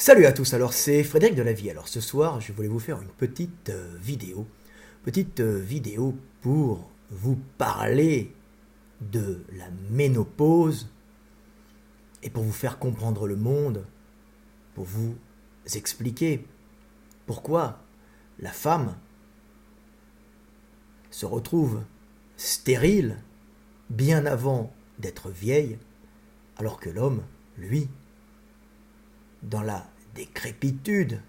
Salut à tous, alors c'est Frédéric de la Vie. Alors ce soir, je voulais vous faire une petite vidéo pour vous parler de la ménopause et pour vous faire comprendre le monde, pour vous expliquer pourquoi la femme se retrouve stérile bien avant d'être vieille, alors que l'homme, lui, dans la décrépitude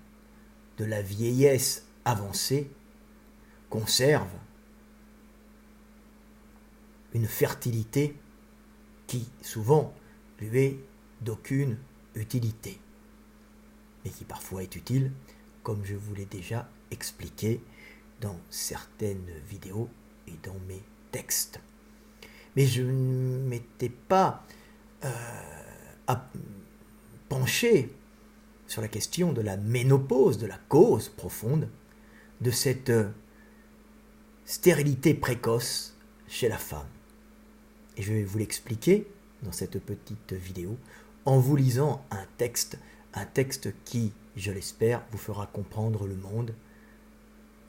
de la vieillesse avancée, conserve une fertilité qui souvent lui est d'aucune utilité, mais qui parfois est utile, comme je vous l'ai déjà expliqué dans certaines vidéos et dans mes textes. Mais je ne m'étais pas penché sur la question de la ménopause, de la cause profonde de cette stérilité précoce chez la femme. Et je vais vous l'expliquer dans cette petite vidéo en vous lisant un texte qui, je l'espère, vous fera comprendre le monde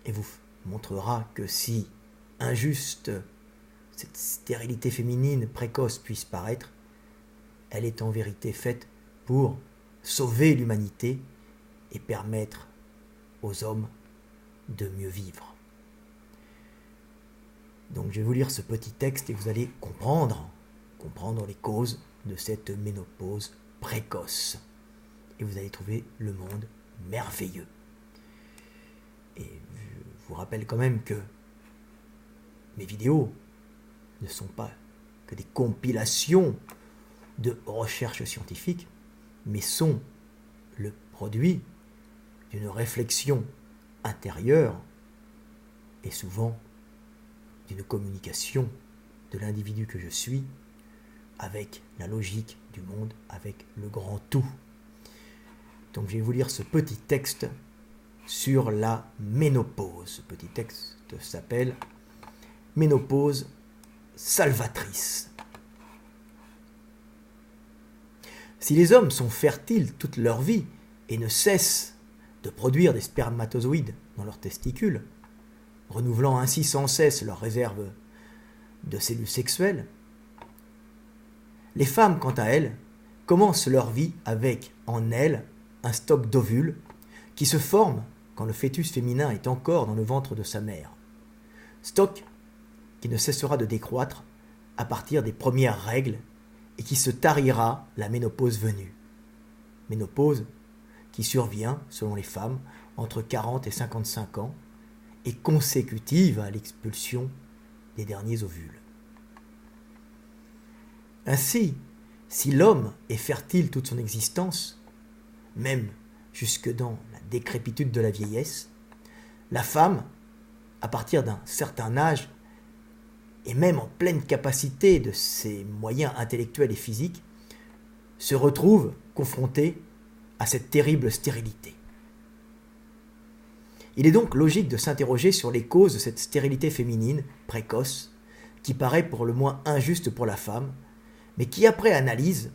et vous montrera que si injuste cette stérilité féminine précoce puisse paraître, elle est en vérité faite pour sauver l'humanité et permettre aux hommes de mieux vivre. Donc je vais vous lire ce petit texte et vous allez comprendre les causes de cette ménopause précoce. Et vous allez trouver le monde merveilleux. Et je vous rappelle quand même que mes vidéos ne sont pas que des compilations de recherches scientifiques, mais sont le produit d'une réflexion intérieure et souvent d'une communication de l'individu que je suis avec la logique du monde, avec le grand tout. Donc je vais vous lire ce petit texte sur la ménopause. Ce petit texte s'appelle « Ménopause salvatrice ». Si les hommes sont fertiles toute leur vie et ne cessent de produire des spermatozoïdes dans leurs testicules, renouvelant ainsi sans cesse leurs réserves de cellules sexuelles, les femmes, quant à elles, commencent leur vie avec en elles un stock d'ovules qui se forme quand le fœtus féminin est encore dans le ventre de sa mère. Stock qui ne cessera de décroître à partir des premières règles et qui se tarira la ménopause venue. Ménopause qui survient, selon les femmes, entre 40 et 55 ans et consécutive à l'expulsion des derniers ovules. Ainsi, si l'homme est fertile toute son existence, même jusque dans la décrépitude de la vieillesse, la femme, à partir d'un certain âge, et même en pleine capacité de ses moyens intellectuels et physiques, se retrouve confrontée à cette terrible stérilité. Il est donc logique de s'interroger sur les causes de cette stérilité féminine précoce, qui paraît pour le moins injuste pour la femme, mais qui, après analyse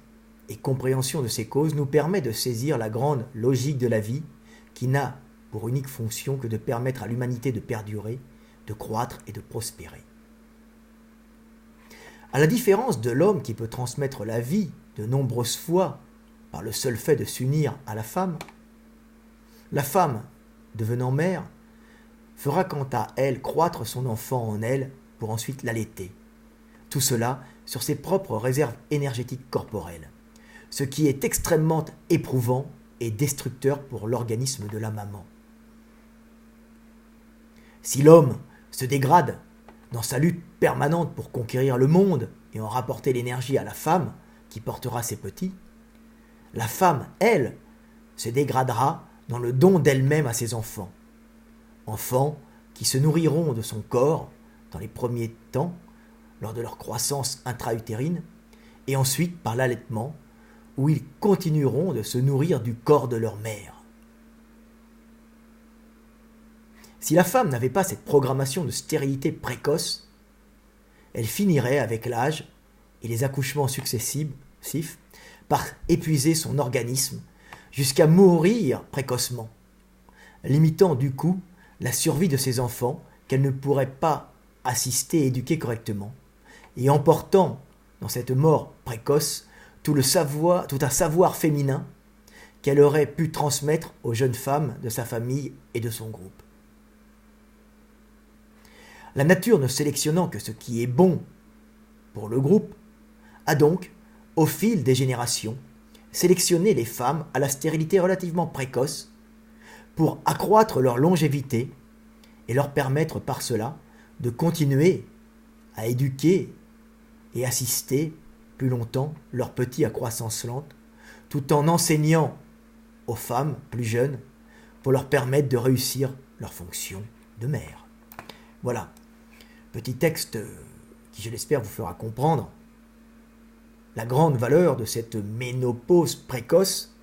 et compréhension de ces causes, nous permet de saisir la grande logique de la vie, qui n'a pour unique fonction que de permettre à l'humanité de perdurer, de croître et de prospérer. À la différence de l'homme qui peut transmettre la vie de nombreuses fois par le seul fait de s'unir à la femme, devenant mère, fera quant à elle croître son enfant en elle pour ensuite l'allaiter. Tout cela sur ses propres réserves énergétiques corporelles, ce qui est extrêmement éprouvant et destructeur pour l'organisme de la maman. Si l'homme se dégrade dans sa lutte permanente pour conquérir le monde et en rapporter l'énergie à la femme qui portera ses petits, la femme, elle, se dégradera dans le don d'elle-même à ses enfants. Enfants qui se nourriront de son corps dans les premiers temps, lors de leur croissance intra-utérine, et ensuite par l'allaitement, où ils continueront de se nourrir du corps de leur mère. Si la femme n'avait pas cette programmation de stérilité précoce, elle finirait avec l'âge et les accouchements successifs par épuiser son organisme jusqu'à mourir précocement, limitant du coup la survie de ses enfants qu'elle ne pourrait pas assister et éduquer correctement, et emportant dans cette mort précoce tout un savoir féminin qu'elle aurait pu transmettre aux jeunes femmes de sa famille et de son groupe. La nature ne sélectionnant que ce qui est bon pour le groupe, a donc, au fil des générations, sélectionné les femmes à la stérilité relativement précoce pour accroître leur longévité et leur permettre par cela de continuer à éduquer et assister plus longtemps leurs petits à croissance lente, tout en enseignant aux femmes plus jeunes pour leur permettre de réussir leur fonction de mère. Voilà, petit texte qui, je l'espère, vous fera comprendre la grande valeur de cette ménopause précoce,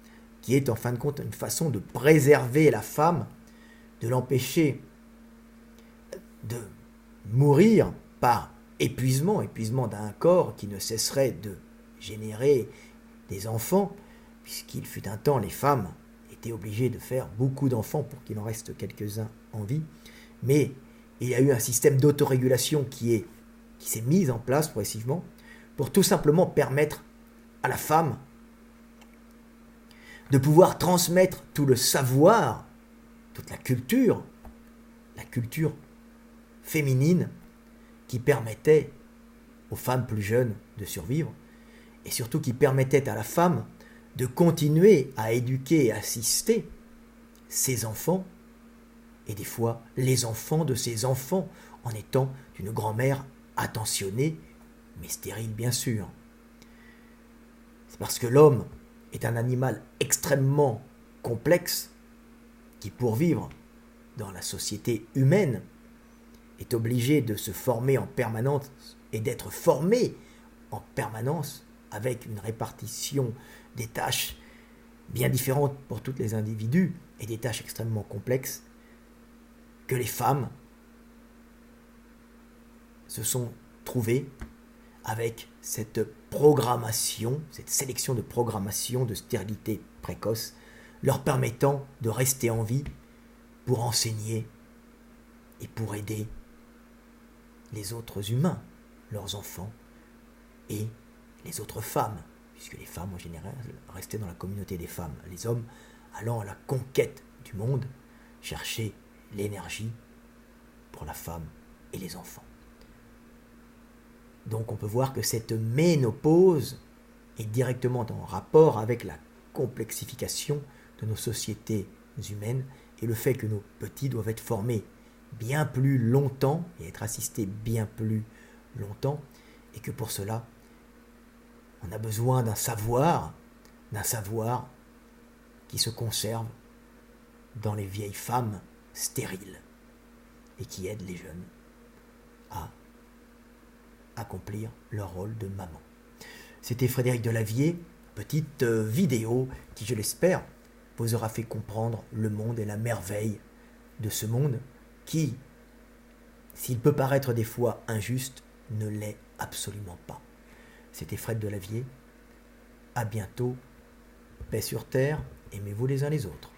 qui est en fin de compte une façon de préserver la femme, de l'empêcher de mourir par épuisement d'un corps qui ne cesserait de générer des enfants, puisqu'il fut un temps, les femmes étaient obligées de faire beaucoup d'enfants pour qu'il en reste quelques-uns en vie, mais il y a eu un système d'autorégulation qui s'est mis en place progressivement pour tout simplement permettre à la femme de pouvoir transmettre tout le savoir, toute la culture féminine qui permettait aux femmes plus jeunes de survivre et surtout qui permettait à la femme de continuer à éduquer et assister ses enfants et des fois les enfants de ses enfants en étant une grand-mère attentionnée mais stérile bien sûr. C'est parce que l'homme est un animal extrêmement complexe qui, pour vivre dans la société humaine, est obligé de se former en permanence et d'être formé en permanence avec une répartition des tâches bien différentes pour tous les individus et des tâches extrêmement complexes que les femmes se sont trouvées avec cette programmation, cette sélection de programmation de stérilité précoce, leur permettant de rester en vie pour enseigner et pour aider les autres humains, leurs enfants et les autres femmes, puisque les femmes en général restaient dans la communauté des femmes, les hommes allant à la conquête du monde, chercher l'énergie pour la femme et les enfants. Donc on peut voir que cette ménopause est directement en rapport avec la complexification de nos sociétés humaines et le fait que nos petits doivent être formés bien plus longtemps et être assistés bien plus longtemps et que pour cela, on a besoin d'un savoir qui se conserve dans les vieilles femmes stériles et qui aide les jeunes à accomplir leur rôle de maman. C'était Frédéric Delavier, petite vidéo qui, je l'espère, vous aura fait comprendre le monde et la merveille de ce monde qui, s'il peut paraître des fois injuste, ne l'est absolument pas. C'était Fred Delavier. À bientôt. Paix sur terre. Aimez-vous les uns les autres.